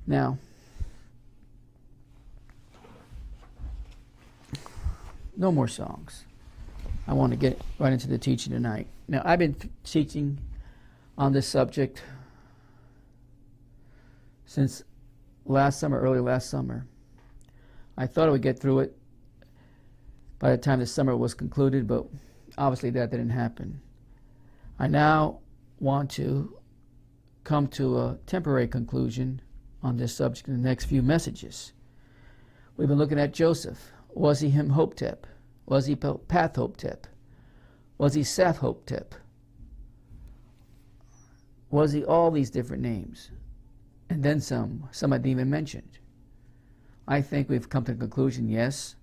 Now, no more songs. I want to get right into the teaching tonight. Now, I've been teaching on this subject since early last summer. I thought I would get through it by the time the summer was concluded, but obviously that didn't happen. I now want to come to a temporary conclusion on this subject in the next few messages. We've been looking at Joseph. Was he Imhotep? Was he Pathotep? Was he Sathotep? Was he all these different names? And then some I didn't even mention. I think we've come to the conclusion, yes,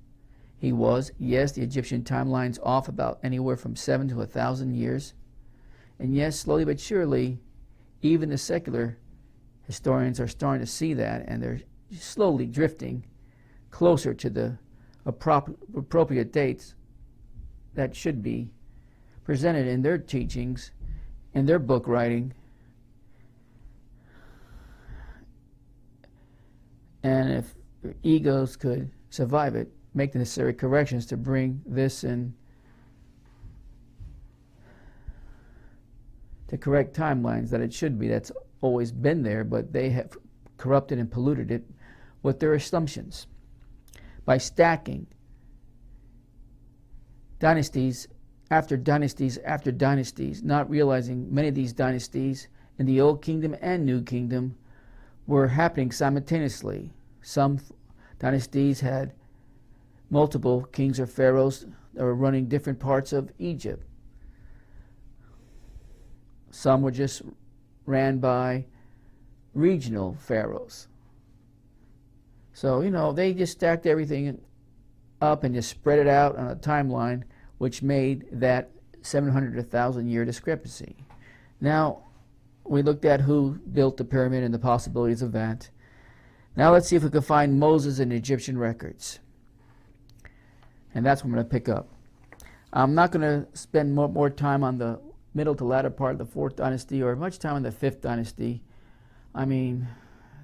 he was. Yes, the Egyptian timeline's off about anywhere from 7 to 1,000 years. And yes, slowly but surely, even the secular historians are starting to see that, and they're slowly drifting closer to the appropriate dates that should be presented in their teachings, in their book writing. And if their egos could survive it, make the necessary corrections to bring this in to correct timelines that it should be. That's always been there, but they have corrupted and polluted it with their assumptions by stacking dynasties after dynasties after dynasties, not realizing many of these dynasties in the Old Kingdom and New Kingdom were happening simultaneously. Some dynasties had multiple kings or pharaohs that were running different parts of Egypt. Some were just ran by regional pharaohs. So, they just stacked everything up and just spread it out on a timeline, which made that 700 to 1,000 year discrepancy. Now, we looked at who built the pyramid and the possibilities of that. Now let's see if we can find Moses in Egyptian records. And that's what I'm going to pick up. I'm not going to spend more time on the middle to latter part of the 4th dynasty or much time on the 5th dynasty. I mean,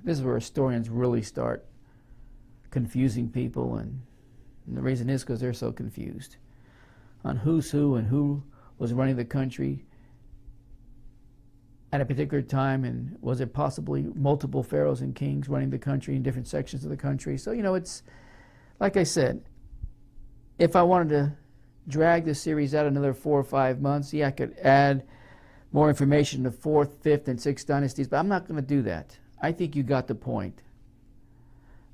this is where historians really start confusing people, and the reason is because they're so confused on who's who and who was running the country at a particular time, and was it possibly multiple pharaohs and kings running the country in different sections of the country. So, it's, like I said, if I wanted to drag this series out another 4 or 5 months, I could add more information to 4th, 5th, and 6th dynasties, but I'm not going to do that. I think you got the point.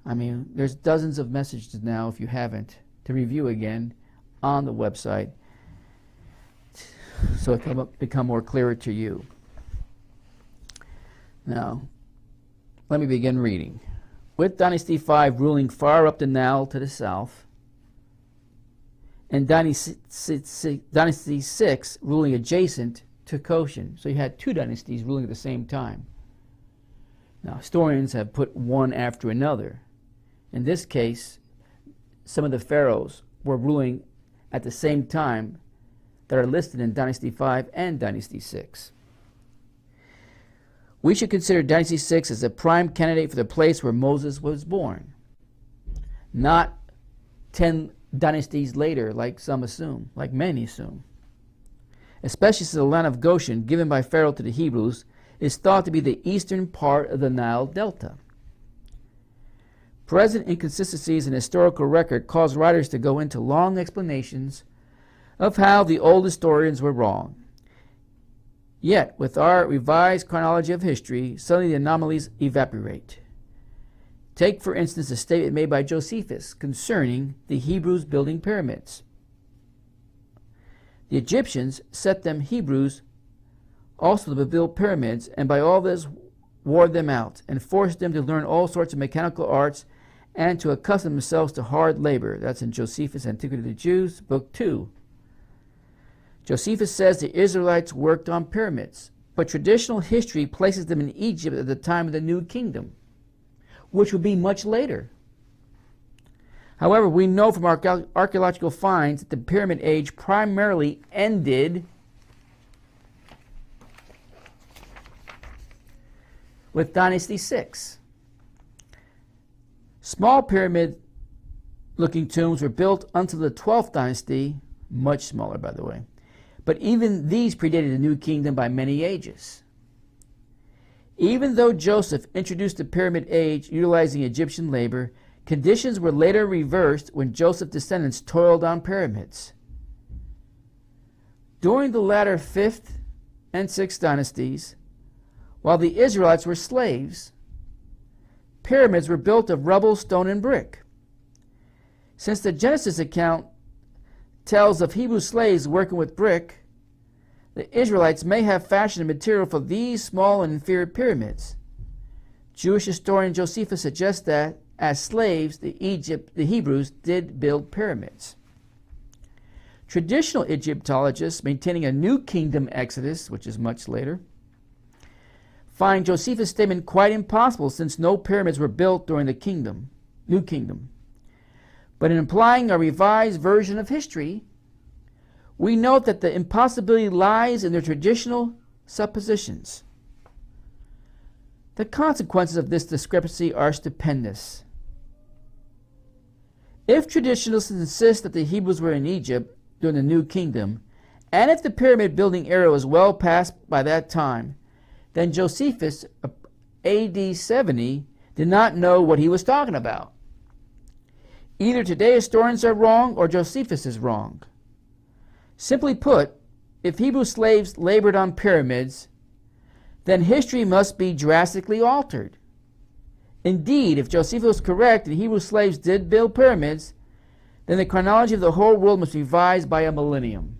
I mean, there's dozens of messages now, if you haven't, to review again on the website, so it can become more clearer to you. Now, let me begin reading. With Dynasty 5 ruling far up the Nile to the south, and Dynasty 6 ruling adjacent to Goshen. So you had 2 dynasties ruling at the same time. Now, historians have put one after another. In this case, some of the pharaohs were ruling at the same time that are listed in Dynasty 5 and Dynasty 6. We should consider Dynasty 6 as a prime candidate for the place where Moses was born, not 10 dynasties later, like some assume, like many assume. Especially since the land of Goshen, given by Pharaoh to the Hebrews, is thought to be the eastern part of the Nile Delta. Present inconsistencies in historical record cause writers to go into long explanations of how the old historians were wrong. Yet, with our revised chronology of history, suddenly the anomalies evaporate. Take, for instance, a statement made by Josephus concerning the Hebrews building pyramids. The Egyptians set them Hebrews also to build pyramids, and by all this wore them out, and forced them to learn all sorts of mechanical arts, and to accustom themselves to hard labor. That's in Josephus' Antiquity of the Jews, Book 2. Josephus says the Israelites worked on pyramids, but traditional history places them in Egypt at the time of the New Kingdom, which would be much later. However, we know from archaeological finds that the Pyramid Age primarily ended with Dynasty 6. Small pyramid-looking tombs were built until the 12th dynasty, much smaller by the way, but even these predated the New Kingdom by many ages. Even though Joseph introduced the pyramid age utilizing Egyptian labor, conditions were later reversed when Joseph's descendants toiled on pyramids. During the latter 5th and 6th dynasties, while the Israelites were slaves, pyramids were built of rubble, stone, and brick. Since the Genesis account tells of Hebrew slaves working with brick, the Israelites may have fashioned material for these small and inferior pyramids. Jewish historian Josephus suggests that, as slaves, the Hebrews did build pyramids. Traditional Egyptologists, maintaining a New Kingdom exodus, which is much later, find Josephus' statement quite impossible since no pyramids were built during the New Kingdom. But in implying a revised version of history, we note that the impossibility lies in their traditional suppositions. The consequences of this discrepancy are stupendous. If traditionalists insist that the Hebrews were in Egypt during the New Kingdom, and if the pyramid building era was well past by that time, then Josephus, AD 70, did not know what he was talking about. Either today historians are wrong or Josephus is wrong. Simply put, if Hebrew slaves labored on pyramids, then history must be drastically altered. Indeed, if Josephus was correct and Hebrew slaves did build pyramids, then the chronology of the whole world must be revised by a millennium.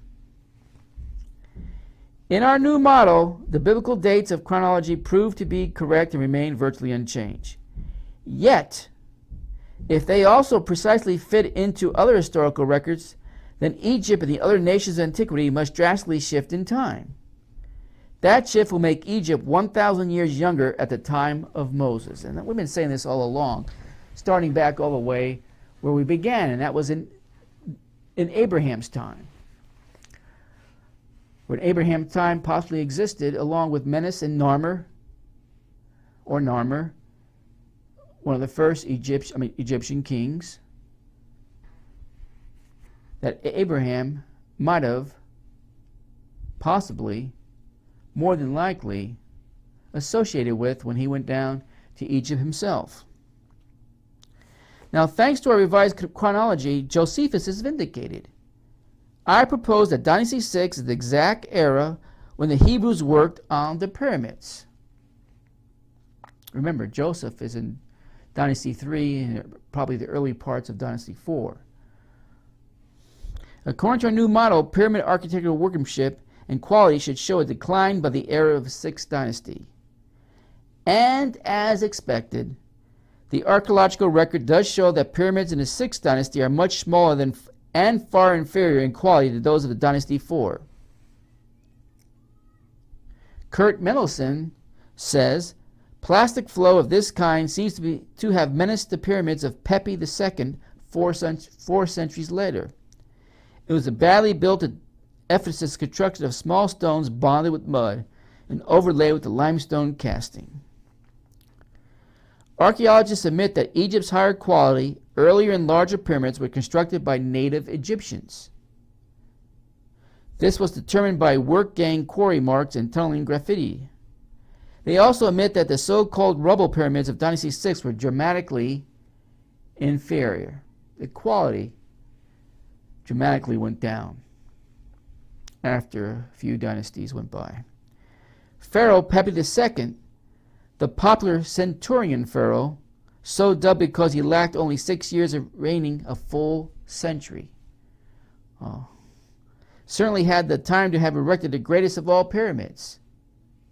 In our new model, the biblical dates of chronology prove to be correct and remain virtually unchanged. Yet, if they also precisely fit into other historical records, then Egypt and the other nations of antiquity must drastically shift in time. That shift will make Egypt 1,000 years younger at the time of Moses. And we've been saying this all along, starting back all the way where we began, and that was in Abraham's time. When Abraham's time possibly existed, along with Menes and Narmer, one of the first Egyptian kings, that Abraham might have, possibly, more than likely, associated with when he went down to Egypt himself. Now, thanks to our revised chronology, Josephus is vindicated. I propose that Dynasty 6 is the exact era when the Hebrews worked on the pyramids. Remember, Joseph is in Dynasty 3 and probably the early parts of Dynasty 4. According to our new model, pyramid architectural workmanship and quality should show a decline by the era of the 6th dynasty. And as expected, the archaeological record does show that pyramids in the 6th dynasty are much smaller than and far inferior in quality to those of the Dynasty 4. Kurt Mendelsohn says, plastic flow of this kind seems to have menaced the pyramids of Pepi II 4 centuries later. It was a badly built Ephesus constructed of small stones bonded with mud and overlaid with the limestone casting. Archaeologists admit that Egypt's higher quality, earlier and larger pyramids were constructed by native Egyptians. This was determined by work gang quarry marks and tunneling graffiti. They also admit that the so-called rubble pyramids of Dynasty 6 were dramatically inferior. The quality dramatically went down after a few dynasties went by. Pharaoh Pepi II, the popular centurion pharaoh, so dubbed because he lacked only 6 years of reigning a full century, certainly had the time to have erected the greatest of all pyramids.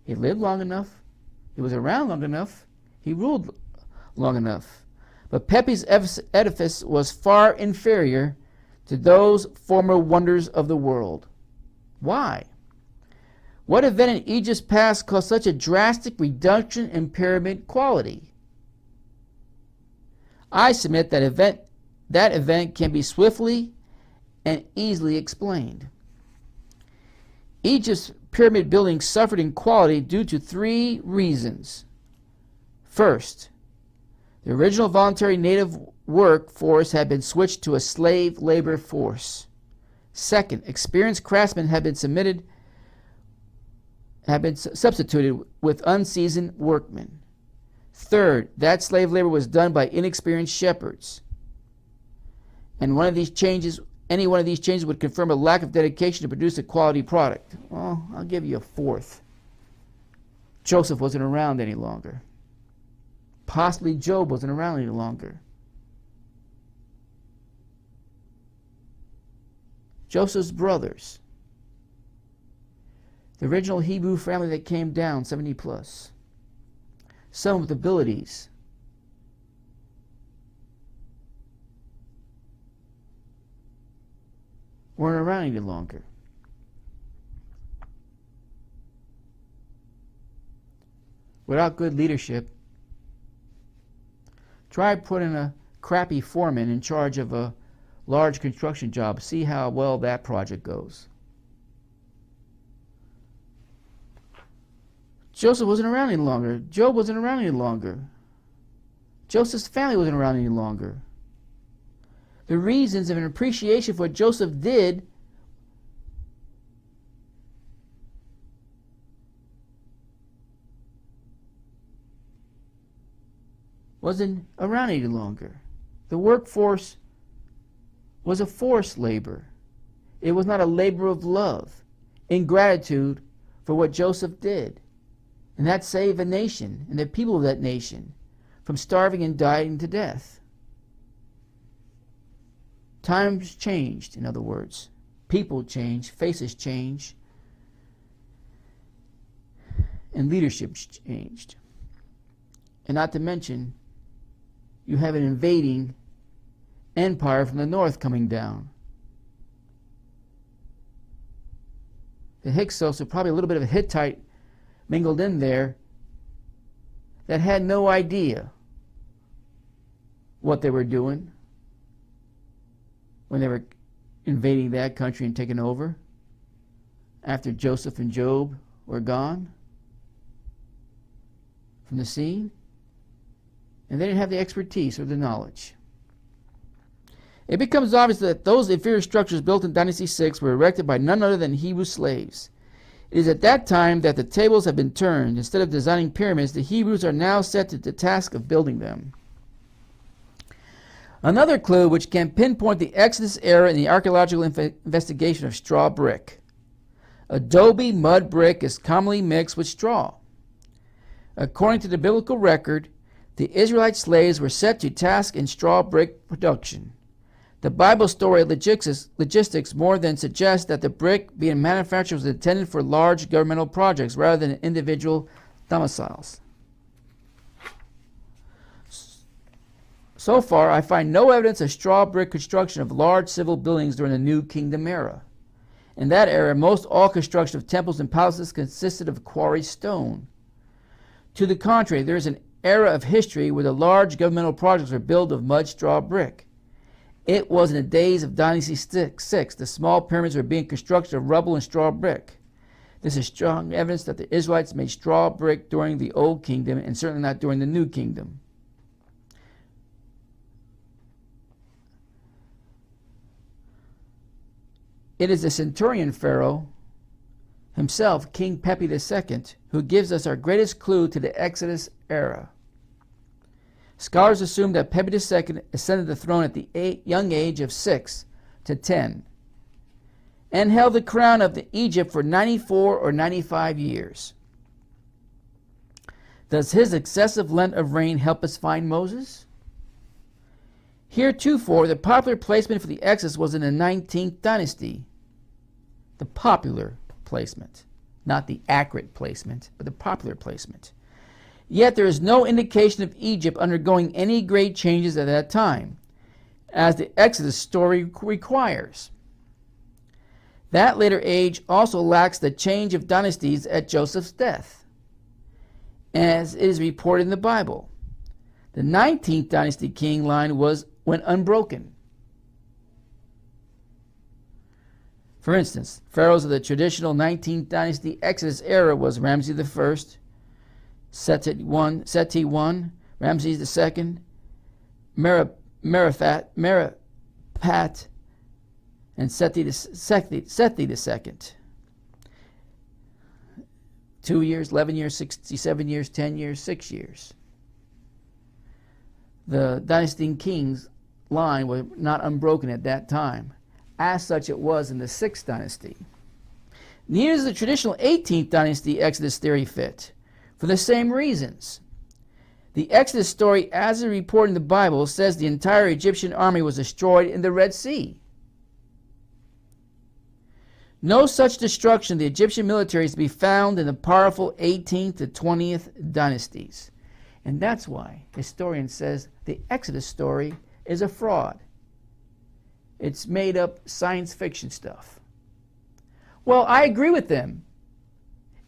He lived long enough, he was around long enough, he ruled long enough. But Pepi's edifice was far inferior to those former wonders of the world. Why? What event in Egypt's past caused such a drastic reduction in pyramid quality? I submit that event can be swiftly and easily explained. Egypt's pyramid building suffered in quality due to 3 reasons. First, The original voluntary native workforce had been switched to a slave labor force. Second, experienced craftsmen had been substituted with unseasoned workmen. Third, that slave labor was done by inexperienced shepherds. And any one of these changes would confirm a lack of dedication to produce a quality product. Well, I'll give you a fourth. Joseph wasn't around any longer. Possibly Job wasn't around any longer. Joseph's brothers, the original Hebrew family that came down, 70 plus, some with abilities, weren't around any longer. Without good leadership, try putting a crappy foreman in charge of a large construction job. See how well that project goes. Joseph wasn't around any longer. Job wasn't around any longer. Joseph's family wasn't around any longer. The reasons of an appreciation for what Joseph did wasn't around any longer. The workforce was a forced labor. It was not a labor of love, in gratitude for what Joseph did. And that saved a nation and the people of that nation from starving and dying to death. Times changed, in other words. People changed, faces changed, and leadership changed. And not to mention, you have an invading empire from the north coming down. The Hyksos are probably a little bit of a Hittite mingled in there that had no idea what they were doing when they were invading that country and taking over after Joseph and Job were gone from the scene. And they didn't have the expertise or the knowledge. It becomes obvious that those inferior structures built in Dynasty 6 were erected by none other than Hebrew slaves. It is at that time that the tables have been turned. Instead of designing pyramids, the Hebrews are now set to the task of building them. Another clue which can pinpoint the Exodus era in the archaeological investigation of straw brick. Adobe mud brick is commonly mixed with straw. According to the biblical record, the Israelite slaves were set to task in straw brick production. The Bible story logistics more than suggests that the brick being manufactured was intended for large governmental projects rather than individual domiciles. So far, I find no evidence of straw brick construction of large civil buildings during the New Kingdom era. In that era, most all construction of temples and palaces consisted of quarried stone. To the contrary, there is an era of history where the large governmental projects were built of mud, straw, brick. It was in the days of Dynasty 6 the small pyramids were being constructed of rubble and straw brick. This is strong evidence that the Israelites made straw brick during the Old Kingdom and certainly not during the New Kingdom. It is the centurion pharaoh himself, King Pepi II, who gives us our greatest clue to the Exodus era. Scholars assume that Pepi II ascended the throne at the young age of 6 to 10 and held the crown of Egypt for 94 or 95 years. Does his excessive length of reign help us find Moses? Heretofore, the popular placement for the Exodus was in the 19th dynasty. The popular placement, not the accurate placement, but the popular placement. Yet there is no indication of Egypt undergoing any great changes at that time, as the Exodus story requires. That later age also lacks the change of dynasties at Joseph's death, as it is reported in the Bible. The 19th dynasty king line went unbroken. For instance, pharaohs of the traditional 19th dynasty Exodus era was Ramses I, Seti I, Ramses II, Merapat, and Sethi II. 2 years, 11 years, 67 years, 10 years, 6 years. The dynasty kings line was not unbroken at that time. As such, it was in the 6th dynasty. Neither does the traditional 18th dynasty Exodus theory fit, for the same reasons. The Exodus story, as reported in the Bible, says the entire Egyptian army was destroyed in the Red Sea. No such destruction of the Egyptian military is to be found in the powerful 18th to 20th dynasties. And that's why historian says the Exodus story is a fraud. It's made up science fiction stuff. Well, I agree with them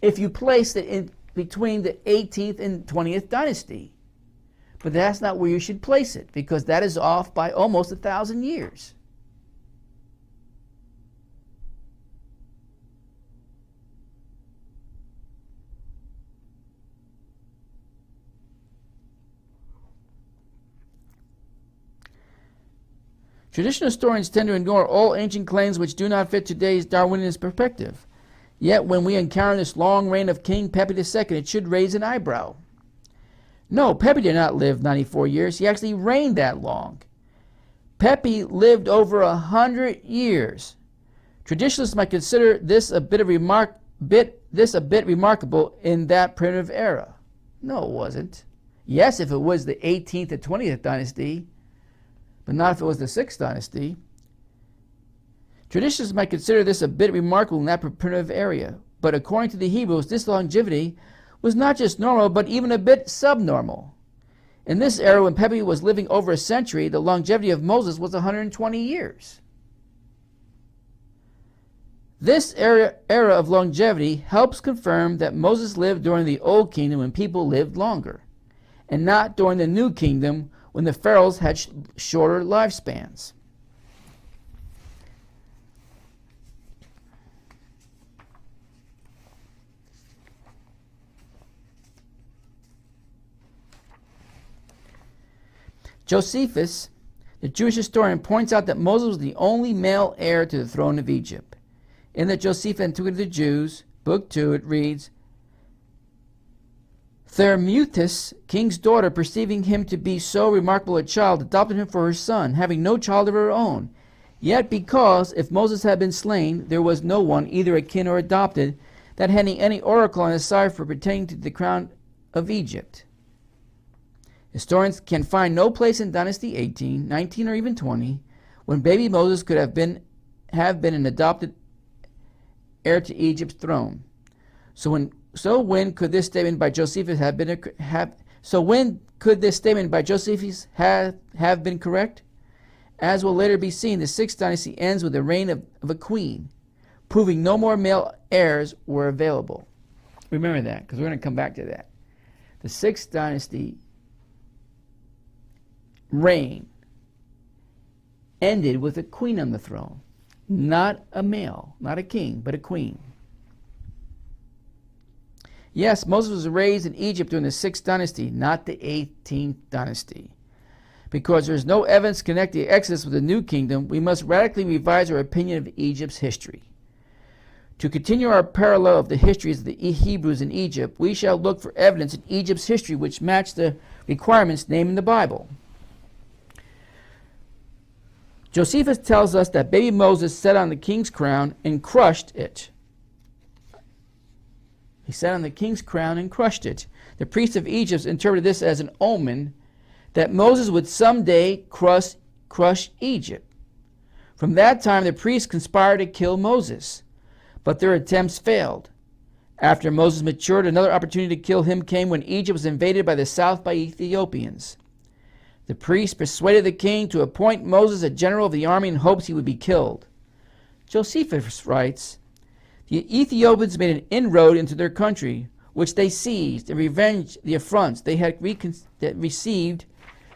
if you place it in between the 18th and 20th dynasty. But that's not where you should place it, because that is off by almost 1,000 years. Traditional historians tend to ignore all ancient claims which do not fit today's Darwinian perspective. Yet when we encounter this long reign of King Pepi II, it should raise an eyebrow. No, Pepi did not live 94 years. He actually reigned that long. Pepi lived over 100 years. Traditionalists might consider this a bit remarkable in that primitive era. No, it wasn't. Yes, if it was the 18th to 20th dynasty, but not if it was the 6th dynasty. Traditionalists might consider this a bit remarkable in that primitive area, but according to the Hebrews, this longevity was not just normal, but even a bit subnormal. In this era, when Pepi was living over a century, the longevity of Moses was 120 years. This era of longevity helps confirm that Moses lived during the Old Kingdom when people lived longer, and not during the New Kingdom when the pharaohs had shorter lifespans. Josephus, the Jewish historian, points out that Moses was the only male heir to the throne of Egypt. In the Josephus Antiquity of the Jews, Book 2, it reads, Thermuthis, king's daughter, perceiving him to be so remarkable a child, adopted him for her son, having no child of her own. Yet because, if Moses had been slain, there was no one, either a kin or adopted, that had any oracle on his side for pertaining to the crown of Egypt. Historians can find no place in Dynasty 18, 19, or even 20 when baby Moses could have been an adopted heir to Egypt's throne. So when could this statement by Josephus have been correct? As will later be seen, the 6th dynasty ends with the reign of a queen, proving no more male heirs were available. Remember that, because we're going to come back to that. The 6th dynasty reign ended with a queen on the throne. Not a male, not a king, but a queen. Yes, Moses was raised in Egypt during the 6th dynasty, not the 18th dynasty. Because there is no evidence connecting the Exodus with the New Kingdom, we must radically revise our opinion of Egypt's history. To continue our parallel of the histories of the Hebrews in Egypt, we shall look for evidence in Egypt's history which match the requirements named in the Bible. Josephus tells us that baby Moses sat on the king's crown and crushed it. He sat on the king's crown and crushed it. The priests of Egypt interpreted this as an omen that Moses would someday crush Egypt. From that time, the priests conspired to kill Moses, but their attempts failed. After Moses matured, another opportunity to kill him came when Egypt was invaded by the south by Ethiopians. The priests persuaded the king to appoint Moses a general of the army in hopes he would be killed. Josephus writes, the Ethiopians made an inroad into their country, which they seized and revenged the affronts they had received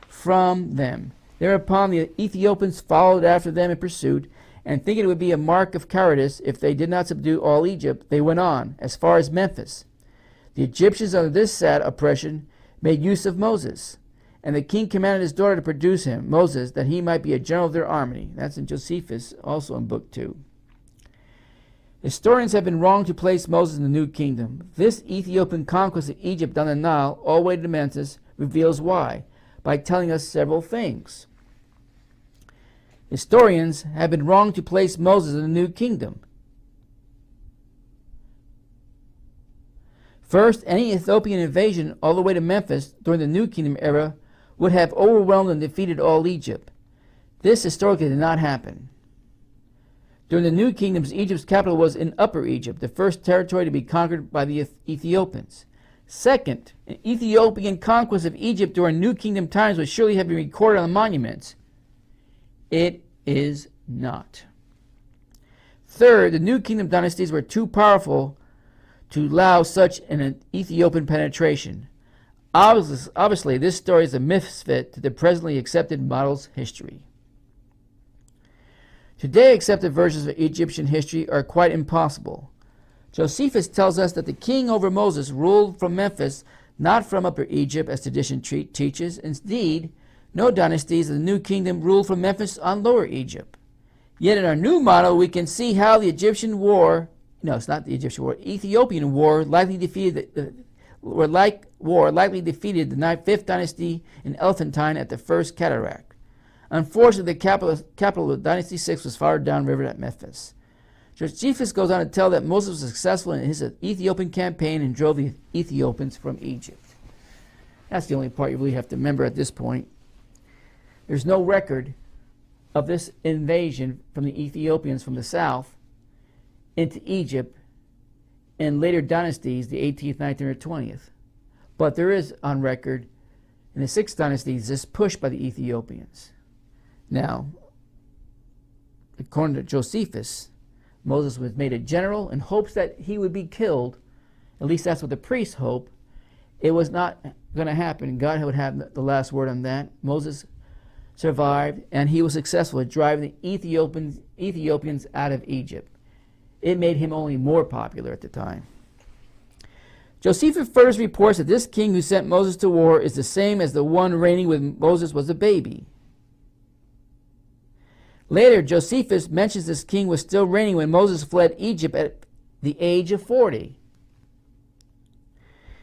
from them. Thereupon the Ethiopians followed after them in pursuit, and thinking it would be a mark of cowardice if they did not subdue all Egypt, they went on as far as Memphis. The Egyptians, under this sad oppression, made use of Moses, And the king commanded his daughter to produce him, Moses, that he might be a general of their army. That's in Josephus, also in Book 2. Historians have been wrong to place Moses in the New Kingdom. This Ethiopian conquest of Egypt down the Nile, all the way to Memphis, reveals why, by telling us several things. Historians have been wrong to place Moses in the New Kingdom. First, any Ethiopian invasion all the way to Memphis during the New Kingdom era would have overwhelmed and defeated all Egypt. This historically did not happen. During the New Kingdoms, Egypt's capital was in Upper Egypt, the first territory to be conquered by the Ethiopians. Second, an Ethiopian conquest of Egypt during New Kingdom times would surely have been recorded on the monuments. It is not. Third, the New Kingdom dynasties were too powerful to allow such an Ethiopian penetration. Obviously, this story is a misfit to the presently accepted model's history. Today, accepted versions of Egyptian history are quite impossible. Josephus tells us that the king over Moses ruled from Memphis, not from Upper Egypt, as tradition teaches. Indeed, no dynasties of the New Kingdom ruled from Memphis on Lower Egypt. Yet in our new model, we can see how the Egyptian war, no, it's not the Egyptian war, Ethiopian war likely defeated the Fifth Dynasty in Elephantine at the First Cataract. Unfortunately, the capital of Dynasty 6 was farther downriver at Memphis. Josephus goes on to tell that Moses was successful in his Ethiopian campaign and drove the Ethiopians from Egypt. That's the only part you really have to remember at this point. There's no record of this invasion from the Ethiopians from the south into Egypt in later dynasties, the 18th, 19th, or 20th. But there is on record in the 6th dynasty this push by the Ethiopians. Now, according to Josephus, Moses was made a general in hopes that he would be killed. At least that's what the priests hope. It was not going to happen. God would have the last word on that. Moses survived, and he was successful at driving the Ethiopians out of Egypt. It made him only more popular at the time. Josephus further reports that this king who sent Moses to war is the same as the one reigning when Moses was a baby. Later, Josephus mentions this king was still reigning when Moses fled Egypt at the age of 40.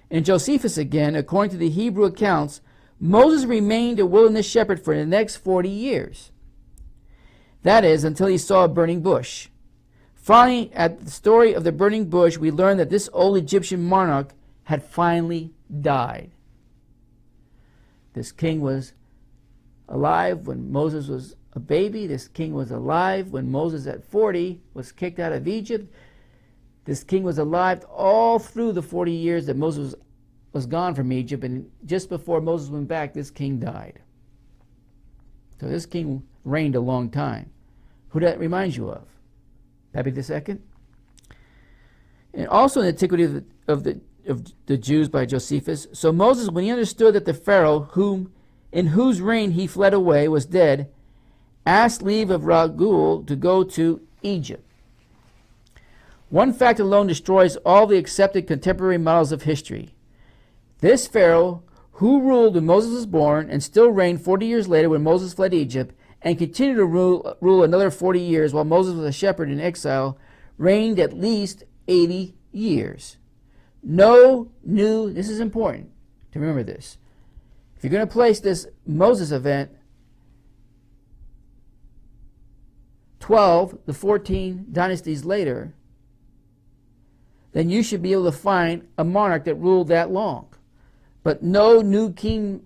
In Josephus again, according to the Hebrew accounts, Moses remained a wilderness shepherd for the next 40 years. That is, until he saw a burning bush. Finally, at the story of the burning bush, we learn that this old Egyptian monarch had finally died. This king was alive when Moses was a baby. This king was alive when Moses at 40 was kicked out of Egypt. This king was alive all through the 40 years that Moses was gone from Egypt, and just before Moses went back, this king died. So this king reigned a long time. Who that reminds you of? Pepi II? And also in the Antiquity of the Jews by Josephus. So Moses, when he understood that the Pharaoh, in whose reign he fled away, was dead, asked leave of Raguel to go to Egypt. One fact alone destroys all the accepted contemporary models of history. This Pharaoh, who ruled when Moses was born and still reigned 40 years later when Moses fled Egypt, and continued to rule another 40 years while Moses was a shepherd in exile, reigned at least 80 years. This is important to remember this. If you're going to place this Moses event 12 to 14 dynasties later, then you should be able to find a monarch that ruled that long. But no New Kingdom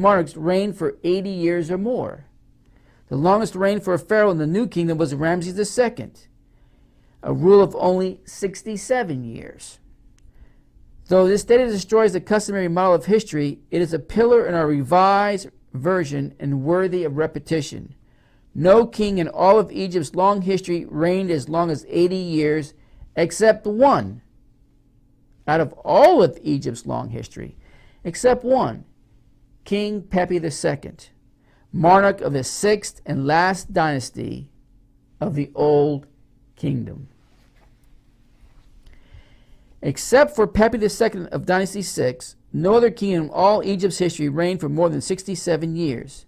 monarchs reigned for 80 years or more. The longest reign for a pharaoh in the New Kingdom was Ramses II, a rule of only 67 years. Though this data destroys the customary model of history, it is a pillar in our revised version and worthy of repetition. No king in all of Egypt's long history reigned as long as 80 years, except one. Out of all of Egypt's long history, except one, King Pepi II, monarch of the 6th and last dynasty of the Old Kingdom. Except for Pepi II of Dynasty 6, No other king in all Egypt's history reigned for more than 67 years.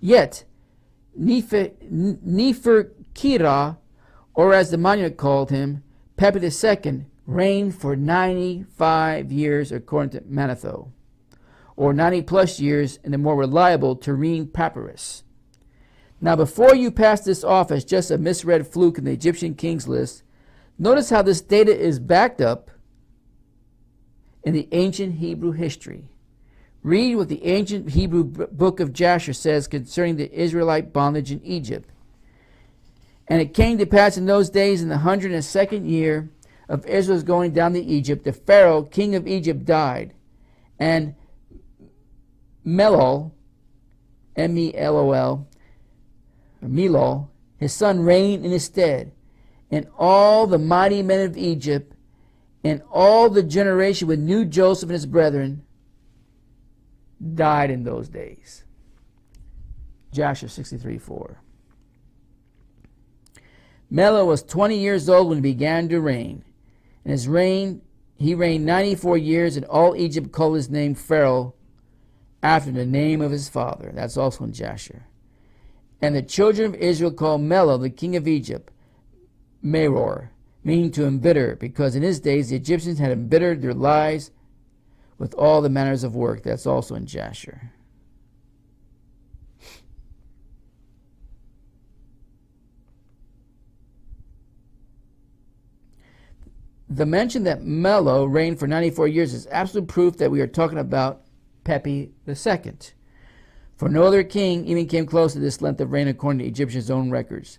Yet, Neferkira, or as the monument called him, Pepi II, reigned for 95 years according to Manetho, or 90 plus years in the more reliable Turin Papyrus. Now, before you pass this off as just a misread fluke in the Egyptian kings list, notice how this data is backed up in the ancient Hebrew history. Read what the ancient Hebrew book of Jasher says concerning the Israelite bondage in Egypt. And it came to pass in those days, in the 102nd year of Israel's going down to Egypt, the Pharaoh, king of Egypt, died, and Melol, M-E-L-O-L, Melol, his son, reigned in his stead. And all the mighty men of Egypt and all the generation which knew Joseph and his brethren died in those days. Joshua 63:4. Melol was 20 years old when he began to reign. In his reign, he reigned 94 years, and all Egypt called his name Pharaoh, after the name of his father. That's also in Jasher. And the children of Israel called Melol, the king of Egypt, Meror, meaning to embitter, because in his days the Egyptians had embittered their lives with all the manners of work. That's also in Jasher. The mention that Melol reigned for 94 years is absolute proof that we are talking about Pepi II. For no other king even came close to this length of reign according to Egyptians' own records.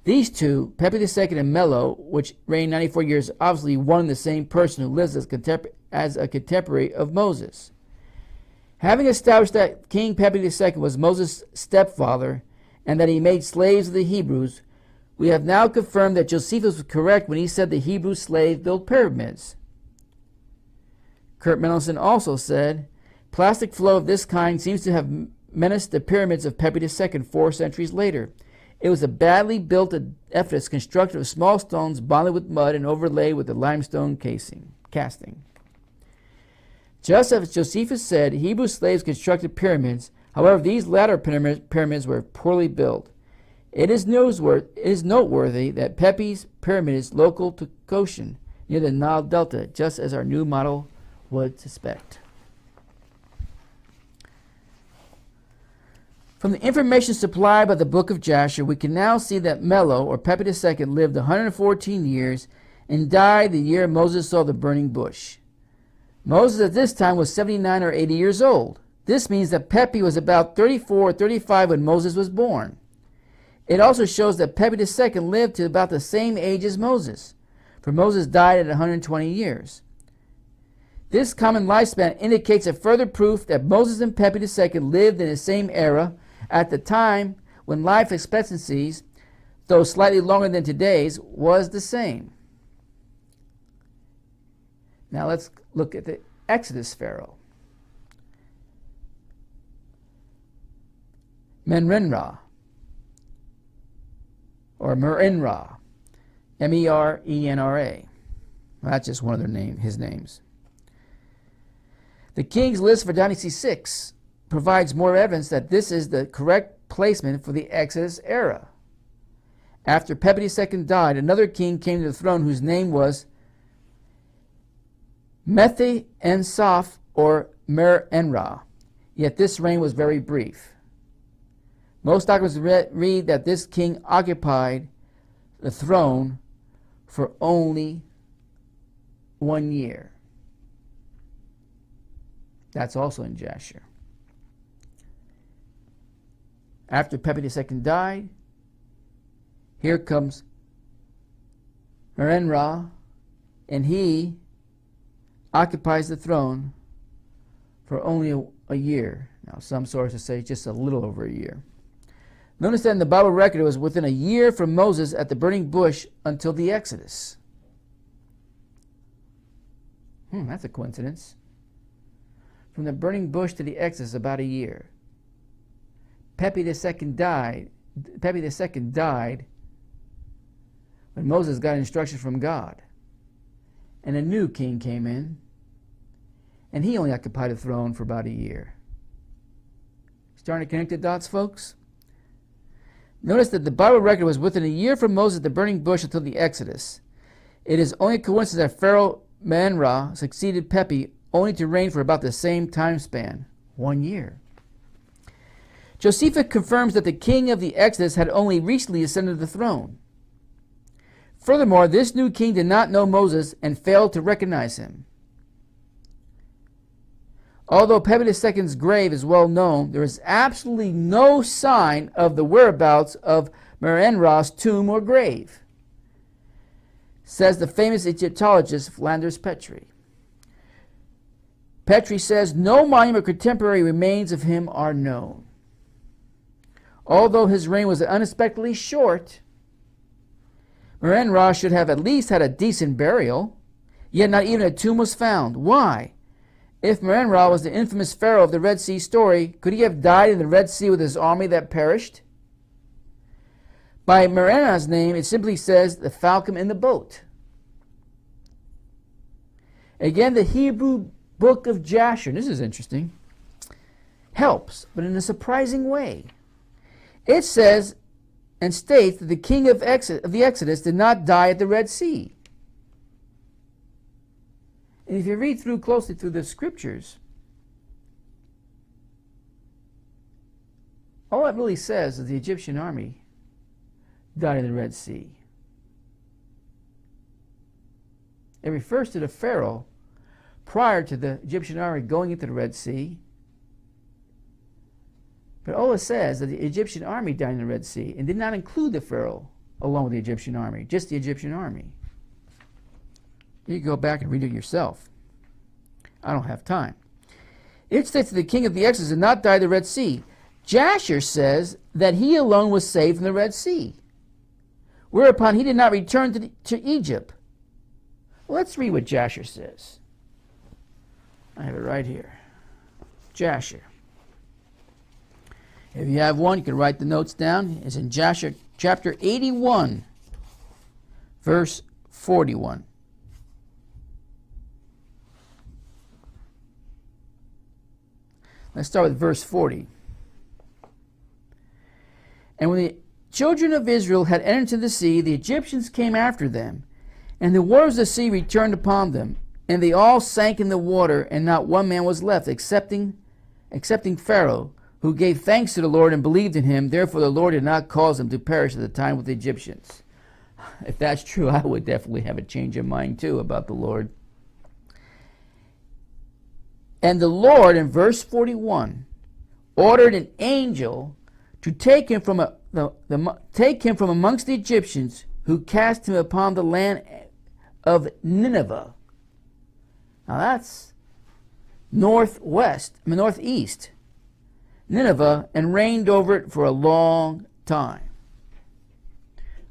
These two, Pepi II and Melol, which reigned 94 years, obviously one and the same person who lives as a contemporary of Moses. Having established that King Pepi II was Moses' stepfather and that he made slaves of the Hebrews, we have now confirmed that Josephus was correct when he said the Hebrew slaves built pyramids. Kurt Mendelsohn also said, plastic flow of this kind seems to have menaced the pyramids of Pepi II 4 centuries later. It was a badly built edifice constructed of small stones bonded with mud and overlaid with a limestone casting. Just as Josephus said, Hebrew slaves constructed pyramids. However, these latter pyramids were poorly built. It is noteworthy that Pepi's pyramid is local to Goshen, near the Nile Delta, just as our new model would suspect. From the information supplied by the book of Jasher, we can now see that Melol, or Pepi II, lived 114 years and died the year Moses saw the burning bush. Moses at this time was 79 or 80 years old. This means that Pepi was about 34 or 35 when Moses was born. It also shows that Pepi II lived to about the same age as Moses, for Moses died at 120 years. This common lifespan indicates a further proof that Moses and Pepi II lived in the same era at the time when life expectancies, though slightly longer than today's, was the same. Now let's look at the Exodus Pharaoh. Menrenra, or Merinra, M-E-R-E-N-R-A. Well, that's just one of his names. The King's List for Dynasty 6 provides more evidence that this is the correct placement for the Exodus era. After Pepi II died, another king came to the throne whose name was Methi-Ensoph, or Mer-Enra. Yet this reign was very brief. Most documents read that this king occupied the throne for only 1 year. That's also in Jasher. After Pepi II died, here comes Merenra, and he occupies the throne for only a year. Now, some sources say just a little over a year. Notice that in the Bible record, it was within a year from Moses at the burning bush until the Exodus. That's a coincidence. From the burning bush to the Exodus, about a year. Pepi II died when Moses got instructions from God. And a new king came in. and he only occupied the throne for about a year. Starting to connect the dots, folks? Notice that the Bible record was within a year from Moses at the burning bush until the Exodus. It is only a coincidence that Pharaoh Men-Ra succeeded Pepi only to reign for about the same time span, 1 year. Josephus confirms that the king of the Exodus had only recently ascended the throne. Furthermore, this new king did not know Moses and failed to recognize him. Although Pepi II's grave is well known, there is absolutely no sign of the whereabouts of Men-Ra's tomb or grave, says the famous Egyptologist Flanders Petrie. Petrie says no monument or contemporary remains of him are known. Although his reign was unexpectedly short, Men-Ra should have at least had a decent burial, yet not even a tomb was found. Why? If Men-Ra was the infamous pharaoh of the Red Sea story, could he have died in the Red Sea with his army that perished? By Men-Ra's name, it simply says the falcon in the boat. Again, the Hebrew book of Jasher, this is interesting, helps, but in a surprising way. It says and states that the king of the Exodus did not die at the Red Sea. And if you read closely through the scriptures, all it really says is the Egyptian army died in the Red Sea. It refers to the Pharaoh prior to the Egyptian army going into the Red Sea. But all it says is that the Egyptian army died in the Red Sea and did not include the Pharaoh along with the Egyptian army, just the Egyptian army. You can go back and read it yourself. I don't have time. It states that the king of the Exodus did not die in the Red Sea. Jasher says that he alone was saved from the Red Sea, whereupon he did not return to Egypt. Well, let's read what Jasher says. I have it right here. Jasher. If you have one, you can write the notes down. It's in Jasher chapter 81, verse 41. Let's start with verse 40. And when the children of Israel had entered into the sea, the Egyptians came after them, and the waters of the sea returned upon them, and they all sank in the water, and not one man was left, excepting Pharaoh, who gave thanks to the Lord and believed in him. Therefore the Lord did not cause them to perish at the time with the Egyptians. If that's true, I would definitely have a change of mind too about the Lord. And the Lord, in verse 41, ordered an angel to take him from amongst the Egyptians, who cast him upon the land of Nineveh. Now that's northeast. Nineveh, and reigned over it for a long time.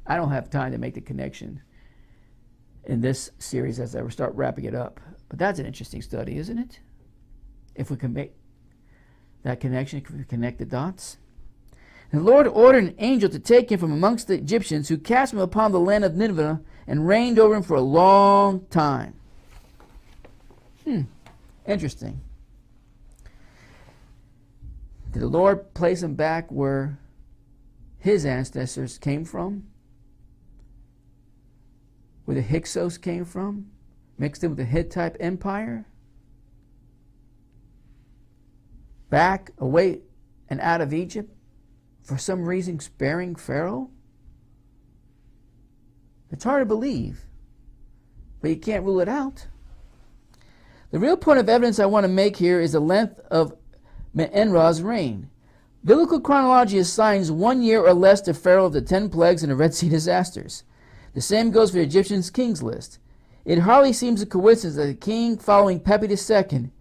I don't have time to make the connection in this series as I start wrapping it up. But that's an interesting study, isn't it? If we can make that connection, if we connect the dots. And the Lord ordered an angel to take him from amongst the Egyptians, who cast him upon the land of Nineveh, and reigned over him for a long time. Interesting. Did the Lord place him back where his ancestors came from? Where the Hyksos came from? Mixed in with the Hittite Empire? Back, away, and out of Egypt? For some reason sparing Pharaoh? It's hard to believe, but you can't rule it out. The real point of evidence I want to make here is the length of Men-Ra's reign. Biblical chronology assigns 1 year or less to Pharaoh of the 10 plagues and the Red Sea disasters. The same goes for the Egyptian kings list. It hardly seems a coincidence that the king following Pepi II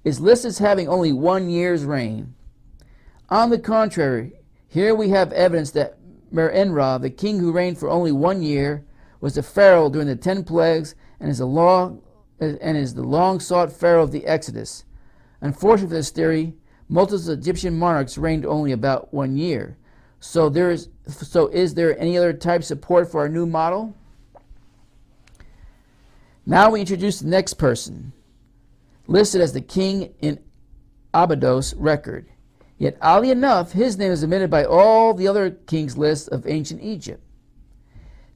is listed as having only 1 year's reign. On the contrary, here we have evidence that Men-Ra, the king who reigned for only 1 year, was the Pharaoh during the 10 plagues and is the long-sought Pharaoh of the Exodus. Unfortunately for this theory, multiple Egyptian monarchs reigned only about 1 year. So is there any other type of support for our new model? Now we introduce the next person, listed as the king in Abydos record. Yet, oddly enough, his name is omitted by all the other kings' lists of ancient Egypt.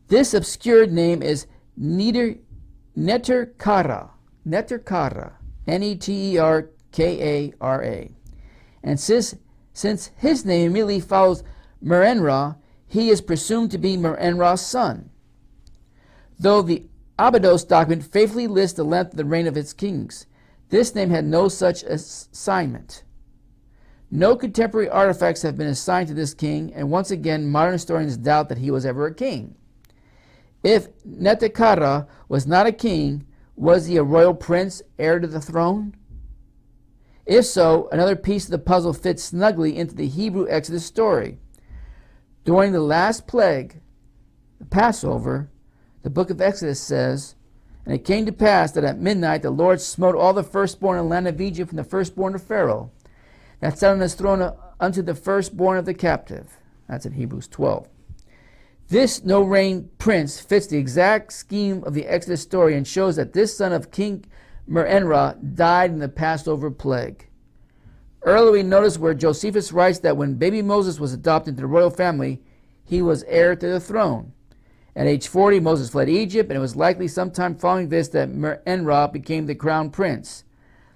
This obscured name is Neterkara, Neterkara. And since his name immediately follows Merenra, he is presumed to be Merenra's son, though the Abydos document faithfully lists the length of the reign of its kings. This name had no such assignment. No contemporary artifacts have been assigned to this king, and once again modern historians doubt that he was ever a king. If Neterkara was not a king, was he a royal prince, heir to the throne? If so, another piece of the puzzle fits snugly into the Hebrew Exodus story. During the last plague, the Passover, the book of Exodus says, "And it came to pass that at midnight the Lord smote all the firstborn in the land of Egypt, from the firstborn of Pharaoh that sat on his throne unto the firstborn of the captive." That's in Hebrews 12. This no-reign prince fits the exact scheme of the Exodus story and shows that this son of King Merenra died in the Passover plague. Earlier we noticed where Josephus writes that when baby Moses was adopted into the royal family, he was heir to the throne. At age 40, Moses fled Egypt, and it was likely sometime following this that Merenra became the crown prince.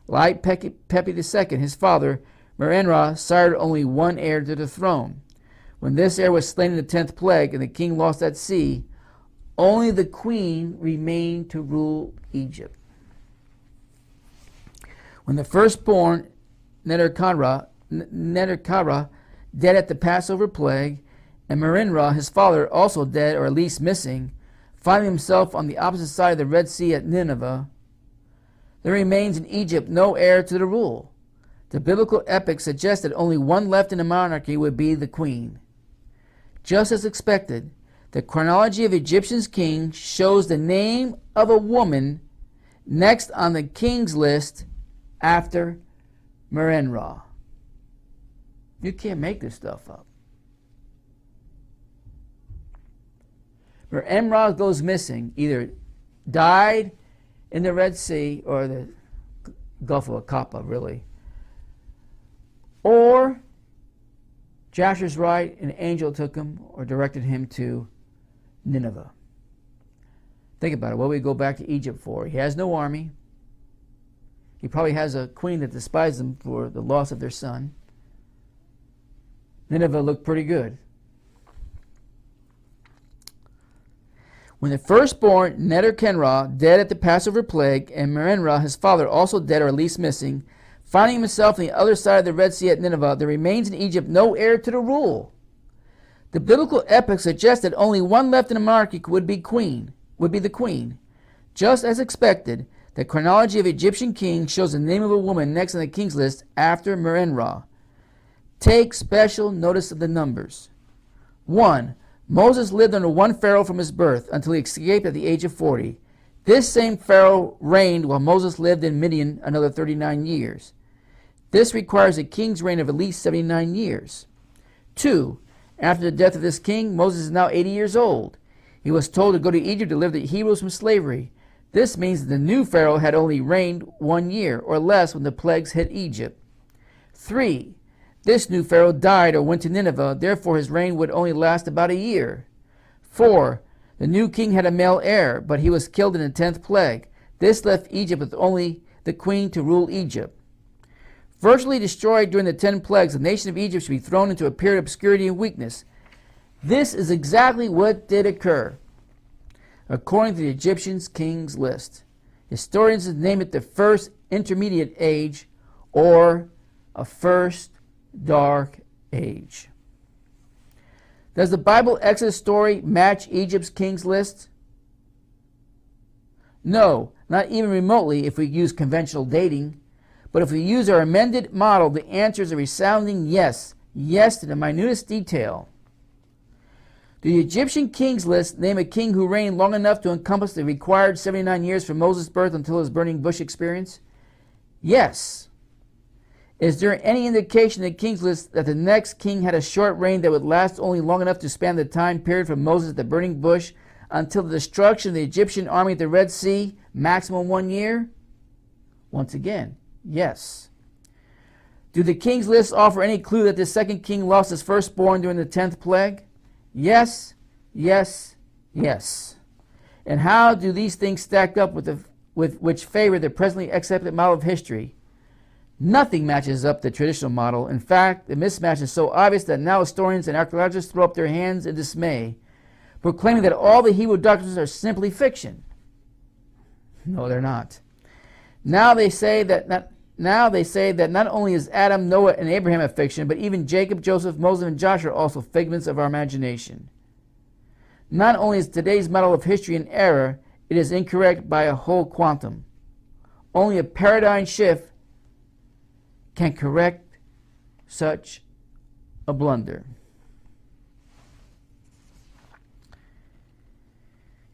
Like Pepi II, his father, Merenra sired only one heir to the throne. When this heir was slain in the 10th plague and the king lost at sea, only the queen remained to rule Egypt. When the firstborn, Neterkara, dead at the Passover plague, and Merenra, his father, also dead or at least missing, finding himself on the opposite side of the Red Sea at Nineveh, there remains in Egypt no heir to the rule. The biblical epic suggests that only one left in the monarchy would be the queen. Just as expected, the chronology of Egyptians' kings shows the name of a woman next on the king's list after Merenra. You can't make this stuff up. Merenra goes missing, either died in the Red Sea or the Gulf of Aqaba, really. Or Jasher's right, an angel took him or directed him to Nineveh. Think about it. What would we go back to Egypt for? He has no army. He probably has a queen that despises him for the loss of their son. Nineveh looked pretty good. When the firstborn Neterkara, dead at the Passover plague, and Merenra, his father, also dead or at least missing, finding himself on the other side of the Red Sea at Nineveh, there remains in Egypt no heir to the rule. The biblical epic suggests that only one left in the monarchy would be the queen. Just as expected, the chronology of Egyptian kings shows the name of a woman next on the king's list after Merenra. Take special notice of the numbers. 1. Moses lived under one pharaoh from his birth until he escaped at the age of 40. This same pharaoh reigned while Moses lived in Midian another 39 years. This requires a king's reign of at least 79 years. 2. After the death of this king, Moses is now 80 years old. He was told to go to Egypt to deliver the Hebrews from slavery. This means that the new pharaoh had only reigned 1 year or less when the plagues hit Egypt. 3. This new pharaoh died or went to Nineveh, therefore his reign would only last about a year. 4. The new king had a male heir, but he was killed in the 10th plague. This left Egypt with only the queen to rule Egypt. Virtually destroyed during the 10 plagues, the nation of Egypt should be thrown into a period of obscurity and weakness. This is exactly what did occur, according to the Egyptians' kings list. Historians name it the first intermediate age or a first dark age. Does the Bible Exodus story match Egypt's kings list? No, not even remotely if we use conventional dating. But if we use our amended model, the answer is a resounding yes. Yes to the minutest detail. The Egyptian kings list name a king who reigned long enough to encompass the required 79 years from Moses' birth until his burning bush experience? Yes. Is there any indication in the king's list that the next king had a short reign that would last only long enough to span the time period from Moses at the burning bush until the destruction of the Egyptian army at the Red Sea, maximum 1 year? Once again, yes. Do the king's lists offer any clue that the second king lost his firstborn during the 10th plague? Yes, yes, yes. And how do these things stack up with which favor the presently accepted model of history? Nothing matches up the traditional model. In fact, the mismatch is so obvious that now historians and archaeologists throw up their hands in dismay, proclaiming that all the Hebrew doctrines are simply fiction. No, they're not. Now they say that not only is Adam, Noah, and Abraham a fiction, but even Jacob, Joseph, Moses, and Joshua are also figments of our imagination. Not only is today's model of history in error, it is incorrect by a whole quantum. Only a paradigm shift can correct such a blunder.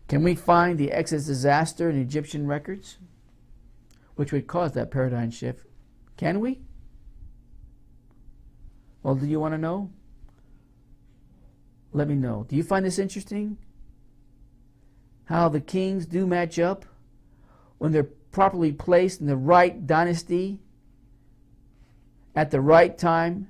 Can we find the Exodus disaster in Egyptian records, which would cause that paradigm shift? Can we? Well, do you want to know? Let me know. Do you find this interesting? How the kings do match up when they're properly placed in the right dynasty, at the right time,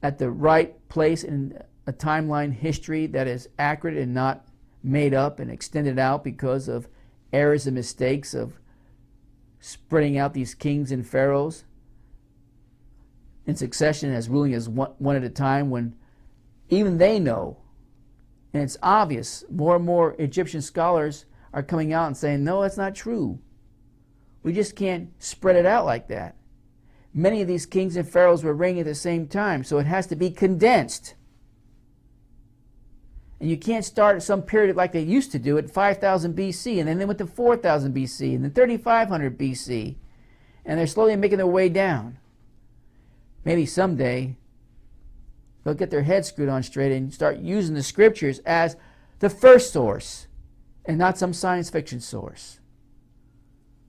at the right place in a timeline history that is accurate and not made up and extended out because of errors and mistakes of spreading out these kings and pharaohs in succession as ruling as one at a time, when even they know, and it's obvious, more and more Egyptian scholars are coming out and saying, no, that's not true. We just can't spread it out like that. Many of these kings and pharaohs were reigning at the same time, so it has to be condensed. And you can't start at some period like they used to do at 5000 BC, and then they went to 4000 BC, and then 3500 BC, and they're slowly making their way down. Maybe someday they'll get their heads screwed on straight and start using the scriptures as the first source and not some science fiction source.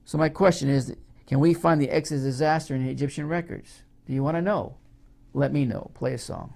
So my question is, can we find the Exodus disaster in the Egyptian records? Do you want to know? Let me know. Play a song.